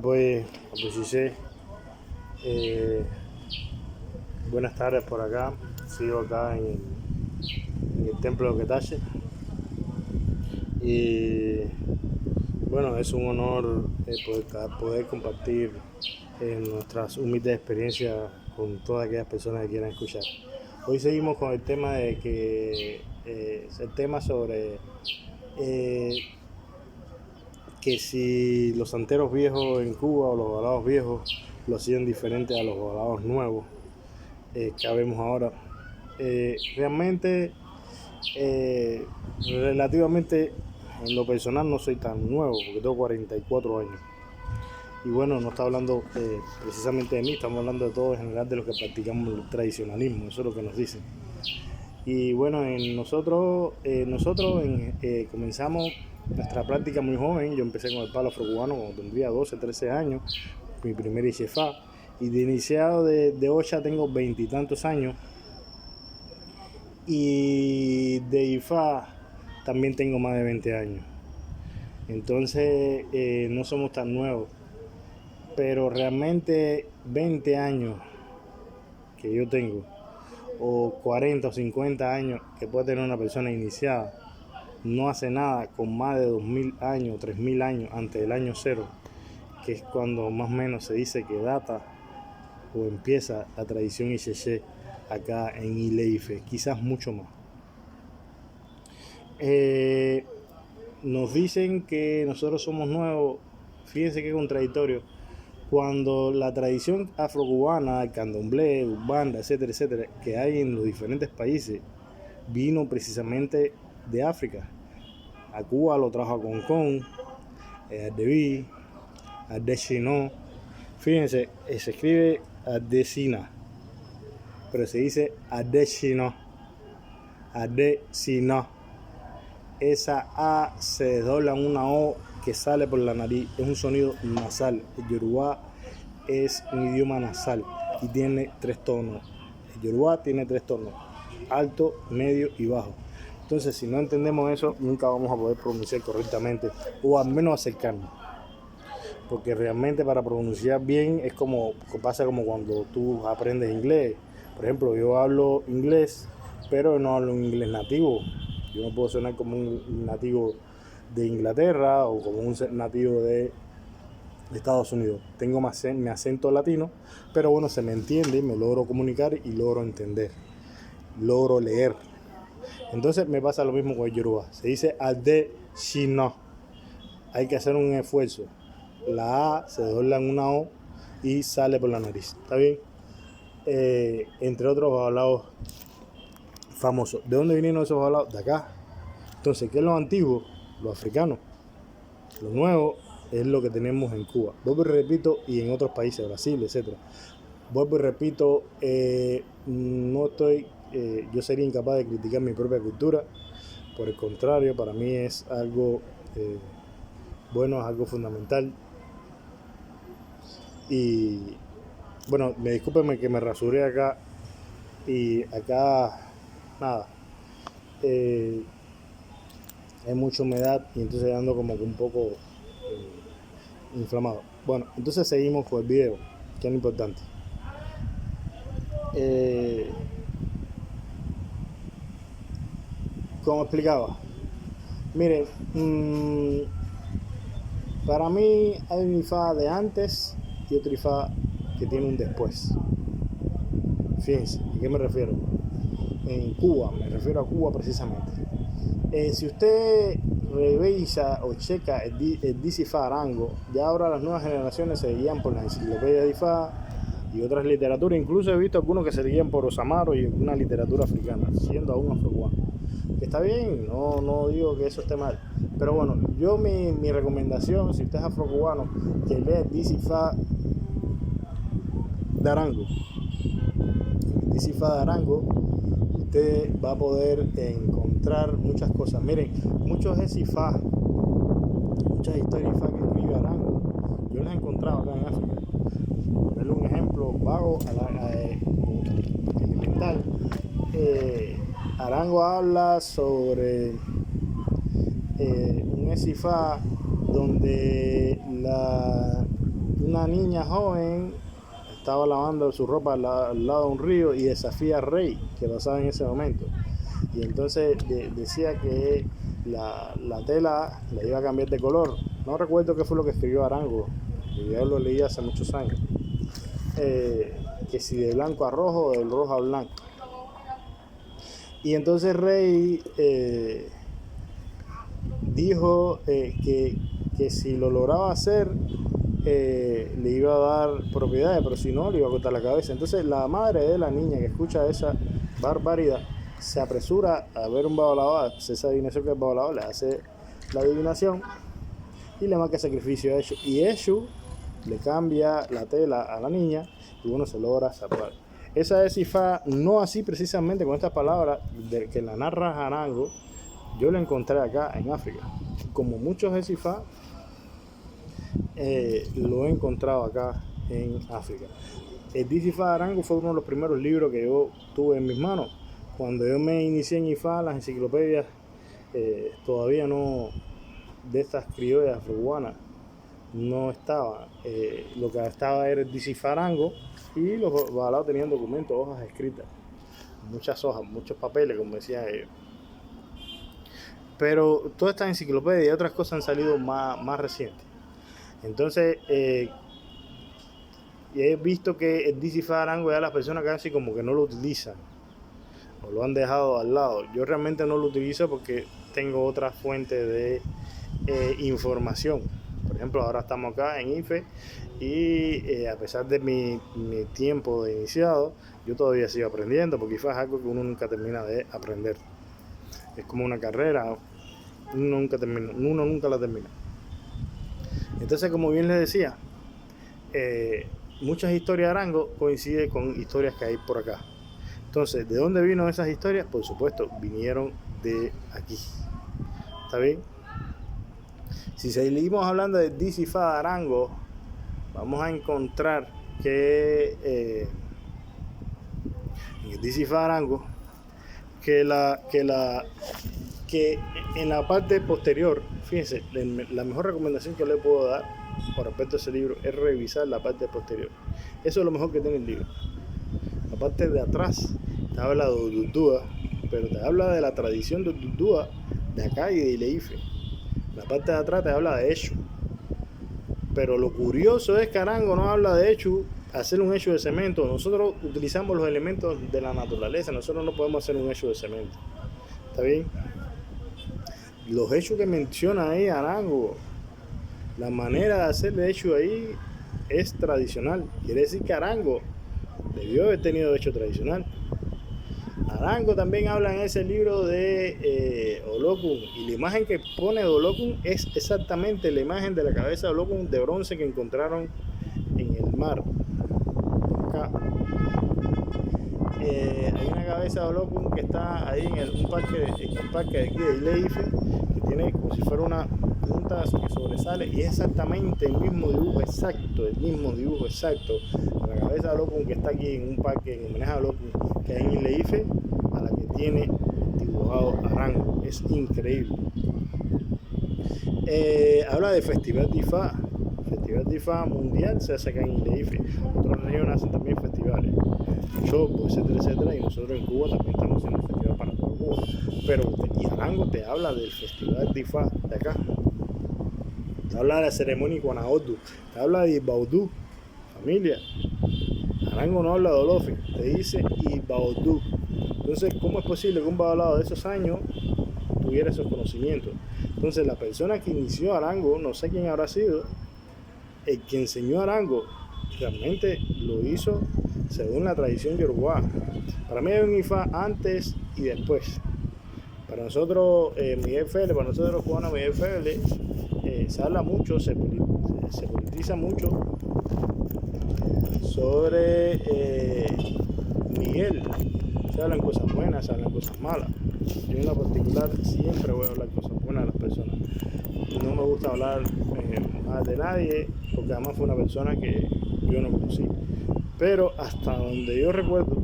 Pues, Abusise, eh, buenas tardes por acá. Sigo acá en el templo de Quetache. Y bueno, es un honor poder compartir nuestras humildes experiencias con todas aquellas personas que quieran escuchar. Hoy seguimos con el tema de que el tema sobre eh, que si los santeros viejos en Cuba o los balados viejos lo hacían diferente a los balados nuevos que vemos ahora. Realmente, relativamente, en lo personal no soy tan nuevo, porque tengo 44 años. Y bueno, no está hablando precisamente de mí, estamos hablando de todo en general, de los que practicamos el tradicionalismo, eso es lo que nos dicen. Y bueno, nosotros comenzamos nuestra práctica muy joven. Yo empecé con el palo afrocubano cuando tendría 12, 13 años, mi primer Ishefá. Y de iniciado de Ocha tengo veintitantos años. Y de Ifá también tengo más de 20 años. Entonces no somos tan nuevos. Pero realmente 20 años que yo tengo, o 40 o 50 años que puede tener una persona iniciada, no hace nada con más de 2000 años, 3000 años antes del año cero, que es cuando más o menos se dice que data o empieza la tradición Ixeché acá en Ileife, quizás mucho más. Nos dicen que nosotros somos nuevos, fíjense qué contradictorio, cuando la tradición afrocubana, el candomblé, umbanda, etcétera, etcétera, que hay en los diferentes países, vino precisamente de África. A Cuba lo trajo a Concón, a Deví, a Dechino. Fíjense, se escribe Adesina, pero se dice Adechino, Adesina. Esa A se desdobla en una O que sale por la nariz, es un sonido nasal. El Yoruba es un idioma nasal y tiene 3 tonos. El Yoruba tiene 3 tonos, alto, medio y bajo. Entonces, si no entendemos eso, nunca vamos a poder pronunciar correctamente, o al menos acercarnos. Porque realmente para pronunciar bien es como pasa como cuando tú aprendes inglés. Por ejemplo, yo hablo inglés, pero no hablo un inglés nativo. Yo no puedo sonar como un nativo de Inglaterra o como un nativo de Estados Unidos. Tengo mi acento latino, pero bueno, se me entiende, me logro comunicar y logro entender, logro leer. Entonces me pasa lo mismo con el Yoruba. Se dice Ade Shino. Hay que hacer un esfuerzo. La A se dobla en una O y sale por la nariz. ¿Está bien? Entre otros hablados famosos. ¿De dónde vinieron esos hablados? De acá. Entonces, ¿qué es lo antiguo? Lo africano. Lo nuevo es lo que tenemos en Cuba. Vuelvo y repito, y en otros países, Brasil, etc. Vuelvo y repito, yo sería incapaz de criticar mi propia cultura. Por el contrario, para mí es algo bueno, es algo fundamental. Y bueno, me discúlpenme que me rasuré acá. Y acá, nada, hay mucha humedad y entonces ando como que un poco inflamado. Bueno, entonces seguimos con el video, que es lo importante. Como explicaba, miren, para mí hay un IFA de antes y otro IFA que tiene un después. Fíjense, ¿a qué me refiero? En Cuba, me refiero a Cuba precisamente. Si usted revisa o checa el DCFA Arango, ya ahora las nuevas generaciones se guían por la enciclopedia de IFA y otras literaturas. Incluso he visto algunos que se guían por Osamaro y una literatura africana, siendo aún afrocubano. Que está bien, no digo que eso esté mal. Pero bueno, yo mi recomendación, si usted es afrocubano, que lea el DCFA de Arango. El DCFA de Arango, usted va a poder encontrar muchas cosas. Miren, muchas historias IFA que escribe Arango, yo las he encontrado acá en África. Darle un ejemplo vago, elemental. Arango habla sobre un SIFA donde una niña joven estaba lavando su ropa al lado de un río y desafía al rey que pasaba en ese momento. Y entonces decía que la tela le iba a cambiar de color. No recuerdo qué fue lo que escribió Arango, yo lo leí hace muchos años. Que si de blanco a rojo o de rojo a blanco. Y entonces Rey dijo que si lo lograba hacer le iba a dar propiedades, pero si no le iba a cortar la cabeza. Entonces la madre de la niña que escucha esa barbaridad se apresura a ver un babalao, esa adivinación que es babalao, le hace la adivinación y le marca sacrificio a Eshu. Y Eshu le cambia la tela a la niña y uno se logra salvar. Esa es Ifá, no así precisamente con estas palabras que la narra Arango, yo la encontré acá en África. Como muchos de Ifá, lo he encontrado acá en África. El Ifá de Arango fue uno de los primeros libros que yo tuve en mis manos. Cuando yo me inicié en Ifá, las enciclopedias todavía no, de estas criollas afrocubanas, no estaba. Lo que estaba era el Ifá Arango y los babalaos tenían documentos, hojas escritas, muchas hojas, muchos papeles, como decía ellos. Pero todas estas enciclopedias y otras cosas han salido más recientes. Entonces, he visto que el Ifá Arango ya las personas casi como que no lo utilizan o lo han dejado al lado. Yo realmente no lo utilizo porque tengo otra fuente de información. Por ejemplo, ahora estamos acá en IFE y a pesar de mi tiempo de iniciado, yo todavía sigo aprendiendo, porque IFE es algo que uno nunca termina de aprender. Es como una carrera, uno nunca la termina. Entonces, como bien les decía, muchas historias de Arango coinciden con historias que hay por acá. Entonces, ¿de dónde vino esas historias? Por supuesto, vinieron de aquí. ¿Está bien? Si seguimos hablando de Ifá de Arango, vamos a encontrar que en el Ifá de Arango que en la parte posterior, fíjense, la mejor recomendación que le puedo dar con respecto a ese libro es revisar la parte posterior. Eso es lo mejor que tiene el libro. La parte de atrás te habla de Odudúa, pero te habla de la tradición de Odudúa de acá y de Ileife. La parte de atrás te habla de Eshu. Pero lo curioso es que Arango no habla de Eshu, hacer un Eshu de cemento. Nosotros utilizamos los elementos de la naturaleza, nosotros no podemos hacer un Eshu de cemento. ¿Está bien? Los Eshu que menciona ahí Arango, la manera de hacer el Eshu ahí es tradicional. Quiere decir que Arango debió haber tenido hecho tradicional. Arango también habla en ese libro de Olokun, y la imagen que pone de Olokun es exactamente la imagen de la cabeza de Olokun de bronce que encontraron en el mar. Acá hay una cabeza de Olokun que está ahí en un parque de aquí de Ileife, que tiene como si fuera una punta que sobresale, y es exactamente el mismo dibujo exacto de la cabeza de Olokun que está aquí en un parque en homenaje a Olokun que hay en Ileife, a la que tiene dibujado Arango. Es increíble. Habla de Festival de Ifá. Festival de Ifá mundial se hace acá en Ileife. Otras regiones hacen también festivales, Chopo, etcétera, y nosotros en Cuba también estamos haciendo el festival para todo Cuba. Pero y Arango te habla del Festival de Ifá de acá, te habla de la ceremonia Iguanaodu, te habla de Ibaudú, familia. Arango no habla de Olofi, te dice Ibaudú. Entonces, ¿cómo es posible que un babalao de esos años tuviera esos conocimientos? Entonces, la persona que inició Arango, no sé quién habrá sido, el que enseñó Arango, realmente lo hizo según la tradición yoruba. Para mí hay un Ifá antes y después. Para nosotros, Miguel Félix, para nosotros los cubanos, Miguel Félix, se habla mucho, se politiza mucho sobre Miguel. Se hablan cosas buenas, se hablan cosas malas. Yo en lo particular siempre voy a hablar cosas buenas de las personas. No me gusta hablar mal de nadie, porque además fue una persona que yo no conocí. Pero hasta donde yo recuerdo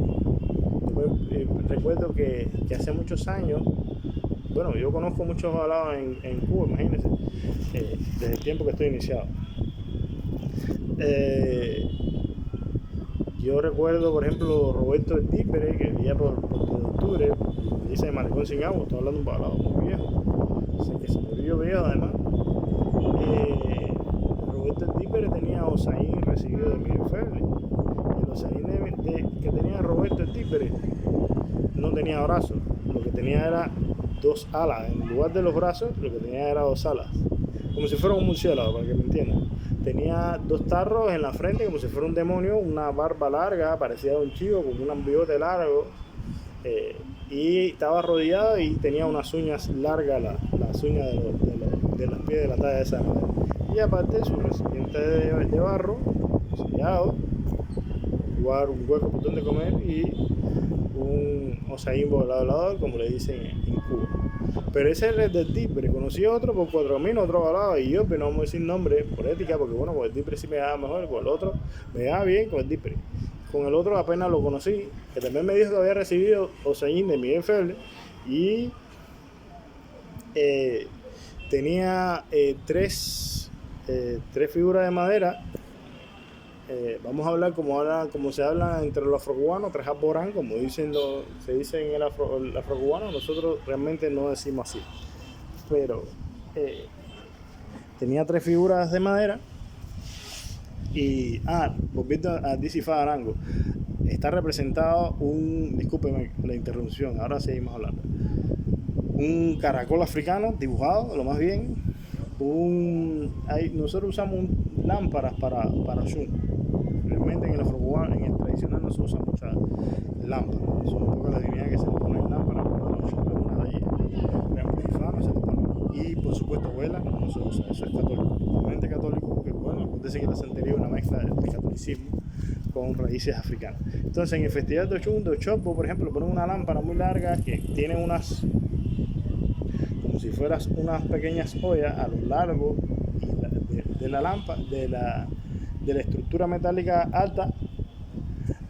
que hace muchos años bueno, yo conozco muchos balados en Cuba, imagínense, desde el tiempo que estoy iniciado. Yo recuerdo, por ejemplo, Roberto el Típere, que vivía por 2 de octubre, dice Malecón sin agua, estoy hablando de un balado muy viejo, o sea, que se murió viejo además. Roberto el Típere tenía a Osaín recibido de Miguel Ferli. El Osaín que tenía Roberto el Típere no tenía brazos, lo que tenía era 2 alas. En lugar de los brazos, lo que tenía era 2 alas, como si fuera un murciélago, para que me entiendan. Tenía 2 tarros en la frente, como si fuera un demonio, una barba larga, parecida a un chivo, con un ambigote largo, y estaba rodeado y tenía unas uñas largas, las uñas de los pies de la talla de esa madera. Y aparte su recipiente de barro, sellado, un hueco por donde comer y un Osaín volador, como le dicen en Cuba. Pero ese es el del Típere. Conocí otro por 4000, otro balado, y yo, pero no vamos a decir nombre por ética, porque bueno, con el Típere sí me daba mejor, con el otro me daba bien con el Típere. Con el otro apenas lo conocí, que también me dijo que había recibido Osaín de Miguel Ferli y tenía 3 figuras de madera. Vamos a hablar como se habla entre los afrocubanos, 3 aporán, como se dice en el afrocubano. Nosotros realmente no decimos así, pero tenía 3 figuras de madera. Y volviendo a Disifa Arango, está representado discúlpeme la interrupción, ahora seguimos hablando, un caracol africano dibujado, lo más bien. Nosotros usamos lámparas para Shun. Realmente en el afrocubano, en el tradicional, no se usa muchas lámparas. Son un poco las divinidades que se le ponen lámparas, pero Shun es una de ellas. No se le pone. Y por supuesto, vela no se usa, eso es católico, totalmente católico, que bueno, acuérdense que la santería es una mezcla de catolicismo con raíces africanas. Entonces, en el festival de Ochun, de Ochopo, por ejemplo, ponen una lámpara muy larga que tiene como si fueras unas pequeñas ollas a lo largo de la lámpara, de la estructura metálica alta,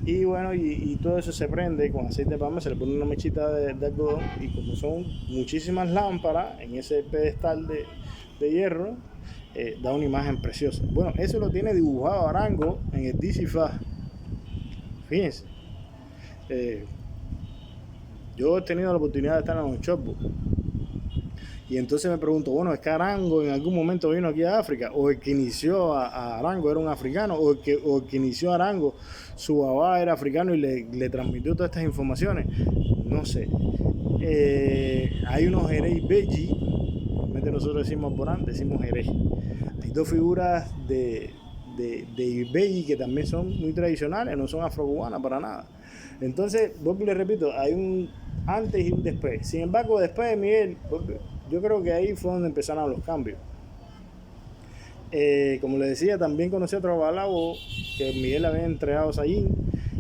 y bueno, y todo eso se prende con aceite de palma, se le pone una mechita de algodón, y como son muchísimas lámparas en ese pedestal de hierro, da una imagen preciosa. Bueno, eso lo tiene dibujado Arango en el Disifa. Fíjense, yo he tenido la oportunidad de estar en Ochopo, y entonces me pregunto, bueno, ¿es que Arango en algún momento vino aquí a África? ¿O el que inició a Arango era un africano? ¿O el que inició a Arango, su babá era africano y le transmitió todas estas informaciones? No sé. Hay unos Jerez Beji, realmente nosotros decimos Borán, decimos Jerez. Hay 2 figuras de Beji que también son muy tradicionales, no son afrocubanas para nada. Entonces, vuelvo y le repito, hay un antes y un después. Sin embargo, después de Miguel, yo creo que ahí fue donde empezaron los cambios. Como les decía, también conocí a otro balao que Miguel había entregado a Sayín,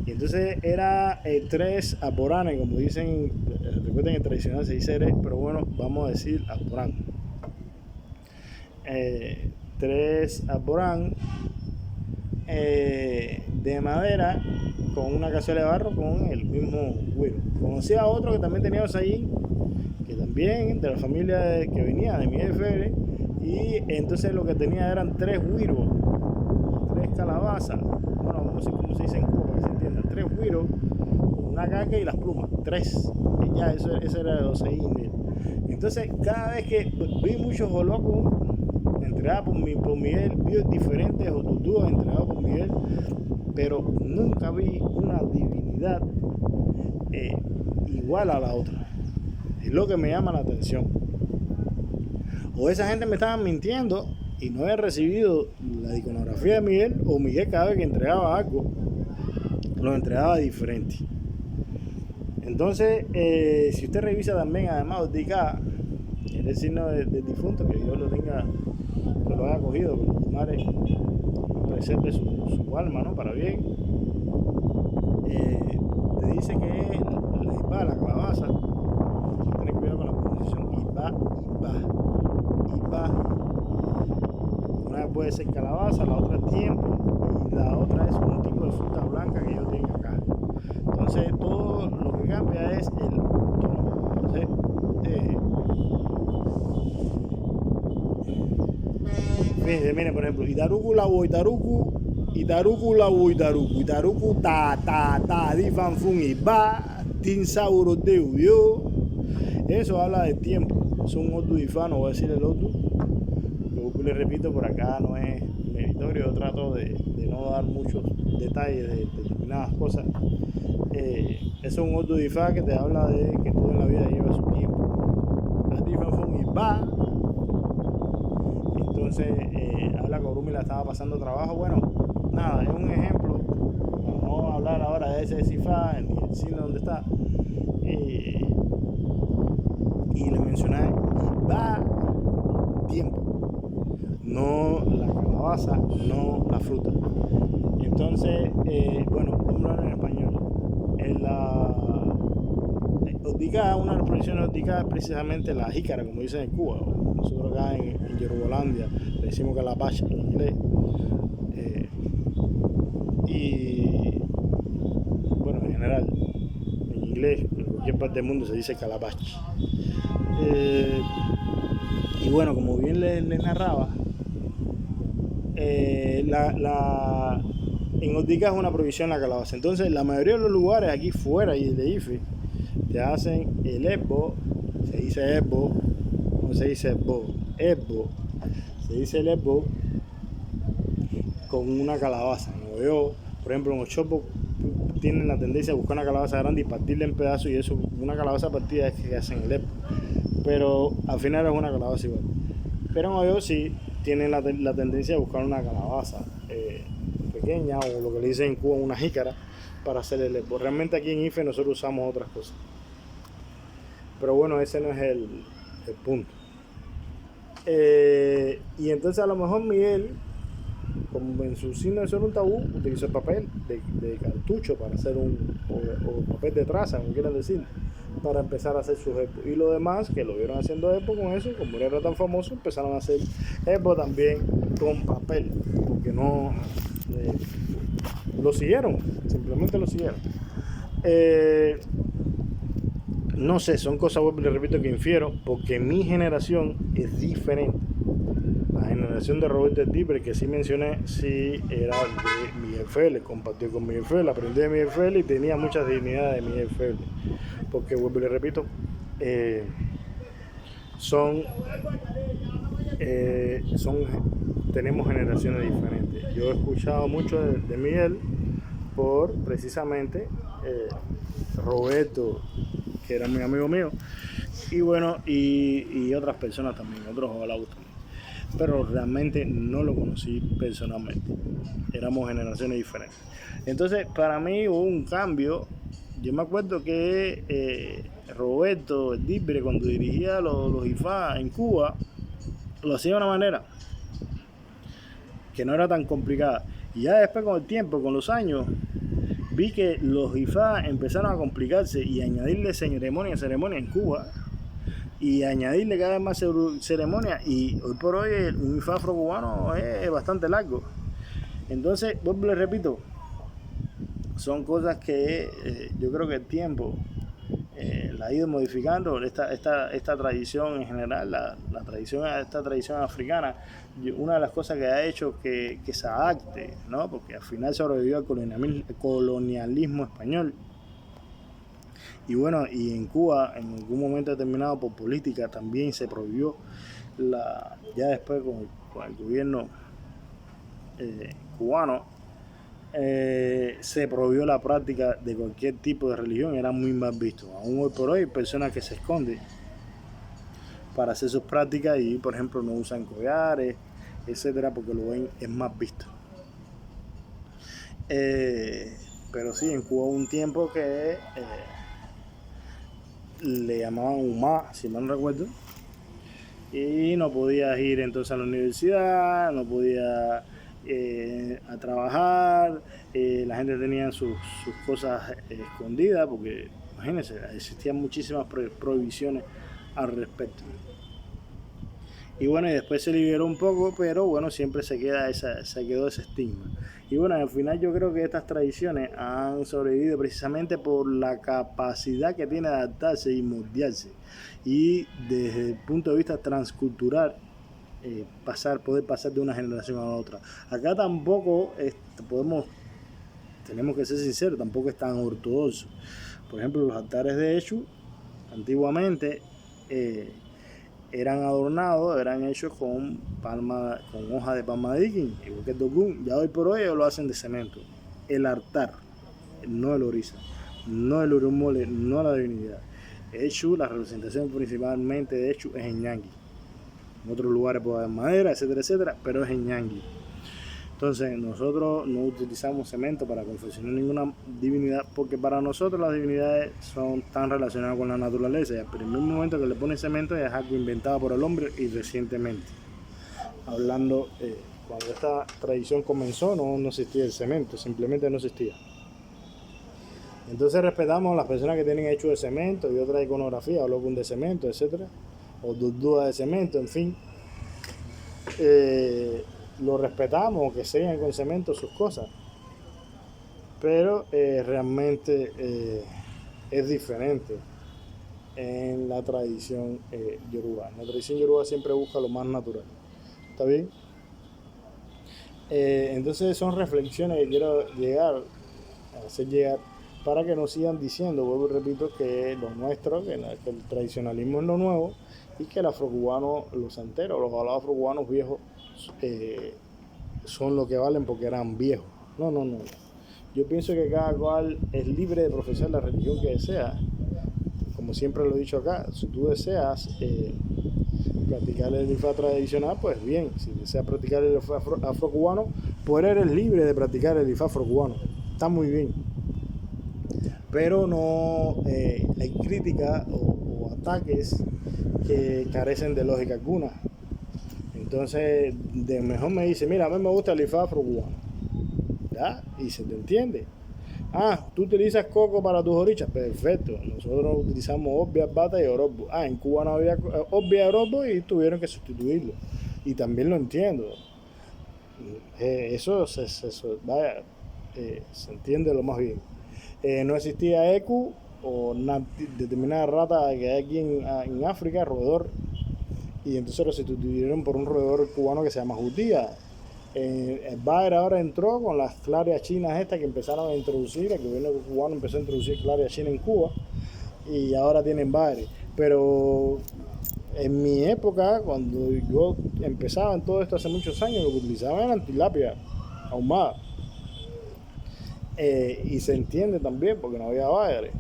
y entonces era 3 aporanes, como dicen, recuerden que tradicional se dice eres, pero bueno, vamos a decir aporán. 3 aporán de madera con una cazuela de barro con el mismo güiro. Conocí a otro que también tenía Sayín, que también de la familia que venía de Miguel Ferli, y entonces lo que tenía eran 3 güiros, 3 calabazas, bueno, no sé cómo se dice en Cuba para que se entienda, 3 güiros, una caca y las plumas, 3, y ya ese era el Osaín. Entonces cada vez que vi muchos holocos entregados por Miguel, vi diferentes otutúas entregados por Miguel, pero nunca vi una divinidad igual a la otra. Es lo que me llama la atención. O esa gente me estaba mintiendo y no había recibido la iconografía de Miguel, o Miguel cada vez que entregaba algo lo entregaba diferente. Entonces, si usted revisa también, además Ortica, el signo del difunto, que Dios lo tenga, que lo haya cogido, que los mares preserve su alma, ¿no? Para bien. Te dice que la isba, la calabaza, tener cuidado con la pronunciación, isba. Una vez puede ser calabaza, la otra es tiempo, y la otra es un tipo de fruta blanca que ellos tienen acá. Entonces todo lo que cambia es el tono. Entonces Fíjense, miren, por ejemplo, Itaruku lawo Itaruku lawo Itaruku ta, di fan fun y ba, tin sauro de uyo. Eso habla de tiempo. Es un otu difá, no voy a decir el otu. Yo le repito, por acá no es meritorio, yo trato de no dar muchos detalles de determinadas cosas. Es un otu difá que te habla de que todo en la vida lleva su tiempo. Di fan fun y ba. Entonces, habla que Orumi la estaba pasando trabajo. Bueno, nada, es un ejemplo. Para no hablar ahora de ese cifra, ni el cine donde está. Y le mencioné, y va tiempo. No la calabaza, no la fruta. Entonces, bueno, vamos a hablar en español. En la Otica, una de las profesiones de Otica es precisamente la jícara, como dicen en Cuba. Nosotros acá en Yorubalandia le decimos calabash en inglés. Y bueno, en general, en inglés, en cualquier parte del mundo se dice calabash. Y bueno, como bien les narraba, en Otica es una provisión la calabaza. Entonces, la mayoría de los lugares aquí fuera y de IFE te hacen el esbo, se dice esbo, no se dice esbo, se dice el esbo con una calabaza. ¿No? Yo, por ejemplo, en Ochopo tienen la tendencia a buscar una calabaza grande y partirla en pedazos, y eso, una calabaza partida es que hacen el esbo. Pero al final es una calabaza igual. Pero en Oyo sí tienen la tendencia a buscar una calabaza pequeña, o lo que le dicen en Cuba una jícara, para hacer el esbo. Realmente aquí en IFE nosotros usamos otras cosas. Pero bueno, ese no es el punto. Y entonces a lo mejor Miguel, como en su signo de ser un tabú, utilizó el papel de cartucho para hacer o papel de traza, como quieran decir, para empezar a hacer sus expos. Y los demás que lo vieron haciendo expo con eso, como era tan famoso, empezaron a hacer expo también con papel, porque no lo siguieron, simplemente lo siguieron. No sé, son cosas, les repito, que infiero, porque mi generación es diferente. La generación de Roberto Dibre, que sí mencioné, sí era de Miguel Félix, compartió con Miguel Félix, aprendí de Miguel Félix y tenía muchas dignidades de Miguel Félix. Porque, vuelvo y le repito, tenemos generaciones diferentes. Yo he escuchado mucho de Miguel por precisamente Roberto, que era muy amigo mío, y bueno, y otras personas también, otros ojalá también. Pero realmente no lo conocí personalmente. Éramos generaciones diferentes. Entonces, para mí hubo un cambio. Yo me acuerdo que Roberto Dibre, cuando dirigía los IFA en Cuba, lo hacía de una manera que no era tan complicada. Y ya después, con el tiempo, con los años, vi que los IFA empezaron a complicarse y a añadirle ceremonia en Cuba, y añadirle cada vez más ceremonias, y hoy por hoy un IFA afro-cubano es bastante largo. Entonces, vuelvo y le repito, son cosas que yo creo que el tiempo la ha ido modificando. Esta tradición en general, esta tradición africana, una de las cosas que ha hecho que se adapte, ¿no? Porque al final sobrevivió al colonialismo español. Y bueno, y en Cuba, en algún momento determinado por política, también se prohibió, ya después con el gobierno cubano, se prohibió la práctica de cualquier tipo de religión, era muy mal visto. Aún hoy por hoy hay personas que se esconden para hacer sus prácticas y, por ejemplo, no usan collares, etcétera, porque lo ven es más visto. Pero sí, en Cuba hubo un tiempo que le llamaban UMA, si mal no recuerdo, y no podías ir entonces a la universidad, no podías a trabajar, la gente tenía sus cosas escondidas, porque imagínense, existían muchísimas prohibiciones al respecto. Y bueno, y después se liberó un poco, pero bueno, siempre se quedó ese estigma. Y bueno, al final yo creo que estas tradiciones han sobrevivido precisamente por la capacidad que tiene de adaptarse y moldearse. Y desde el punto de vista transcultural, poder pasar de una generación a la otra. Acá tampoco tenemos que ser sinceros, tampoco es tan ortodoxo. Por ejemplo, los altares de Eshu antiguamente eran adornados, eran hechos con hojas de palma de Dikin, igual que el Dogun. Ya hoy por hoy ellos lo hacen de cemento. El altar, no el orisa, no el urumole, no la divinidad. Eshu, la representación principalmente de Eshu es en Ñangui. En otros lugares puede haber madera, etcétera, etcétera, pero es en Ñangui. Entonces nosotros no utilizamos cemento para confeccionar ninguna divinidad, porque para nosotros las divinidades son tan relacionadas con la naturaleza, y al primer momento que le ponen cemento es algo inventado por el hombre y recientemente. Hablando, cuando esta tradición comenzó no existía el cemento, simplemente no existía. Entonces respetamos a las personas que tienen hecho de cemento y otra iconografía, o locum de cemento, etcétera, o duda de cemento, en fin. Lo respetamos, que sellan con cemento sus cosas, pero realmente es diferente en la tradición yoruba. La tradición yoruba siempre busca lo más natural. ¿Está bien? Entonces son reflexiones que quiero hacer llegar para que no sigan diciendo, vuelvo y repito, que lo nuestro, que el tradicionalismo es lo nuevo y que el afrocubano, los santeros, los afrocubanos viejos son lo que valen porque eran viejos. No. Yo pienso que cada cual es libre de profesar la religión que desea. Como siempre lo he dicho acá, si tú deseas practicar el Ifá tradicional, pues bien. Si deseas practicar el Ifá afrocubano, pues eres libre de practicar el Ifá afrocubano. Está muy bien. Pero no hay críticas o ataques que carecen de lógica alguna. Entonces, de mejor me dice, mira, a mí me gusta el Ifá afrocubano. ¿Ya? Y se te entiende. Tú utilizas coco para tus orichas. Perfecto. Nosotros utilizamos obvia, bata y orobo. En Cuba no había obvia y orobo y tuvieron que sustituirlo. Y también lo entiendo. Eso se entiende lo más bien. No existía ECU o una determinada rata que hay aquí en África, roedor, y entonces lo sustituyeron por un roedor cubano que se llama jutía. El Bayer ahora entró con las clarias chinas estas que empezaron a introducir, el gobierno cubano empezó a introducir clarias chinas en Cuba y ahora tienen Bayer. Pero en mi época, cuando yo empezaba en todo esto hace muchos años, lo que utilizaban era tilapia ahumada. Y se entiende también porque no había Bayer.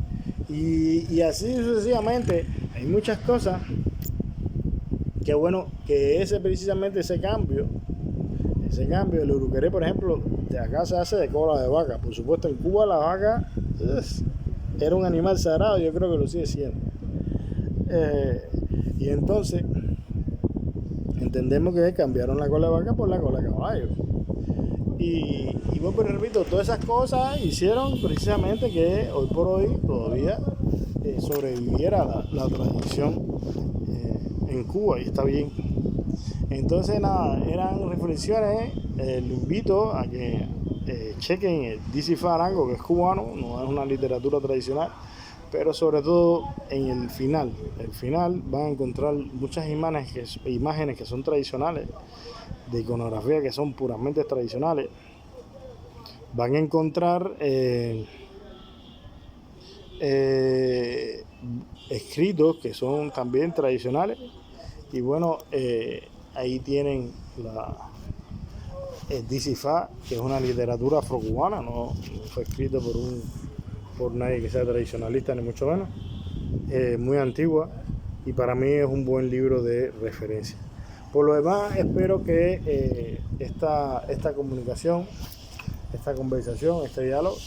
Y así sucesivamente, hay muchas cosas que bueno, que precisamente ese cambio, el uruqueré, por ejemplo, de acá se hace de cola de vaca. Por supuesto, en Cuba la vaca era un animal sagrado, yo creo que lo sigue siendo. Y entonces, entendemos que cambiaron la cola de vaca por la cola de caballo. Y bueno, pues repito, todas esas cosas hicieron precisamente que hoy por hoy todavía sobreviviera la tradición en Cuba, y está bien. Entonces nada, eran reflexiones. Lo invito a que chequen el DC Farango, que es cubano, no es una literatura tradicional, pero sobre todo en el final van a encontrar muchas imágenes que son tradicionales, de iconografía que son puramente tradicionales. Van a encontrar escritos que son también tradicionales, y bueno, ahí tienen el Dicifá, que es una literatura afrocubana, no fue escrito por nadie que sea tradicionalista, ni mucho menos, muy antigua, y para mí es un buen libro de referencia. Por lo demás, espero que esta comunicación, esta conversación, este diálogo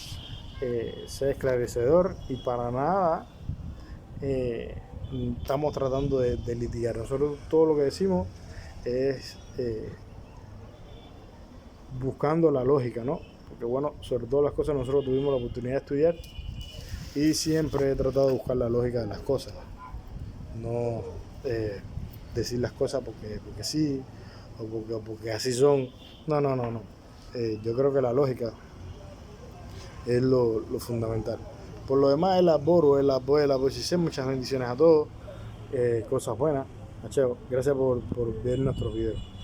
sea esclarecedor, y para nada estamos tratando de litigar. Nosotros todo lo que decimos es buscando la lógica, ¿no? Porque bueno, sobre todas las cosas nosotros tuvimos la oportunidad de estudiar y siempre he tratado de buscar la lógica de las cosas, no decir las cosas porque sí o porque así son. No. Yo creo que la lógica es lo fundamental. Por lo demás, el labor, muchas bendiciones a todos, cosas buenas. Acheo, gracias por ver nuestros videos.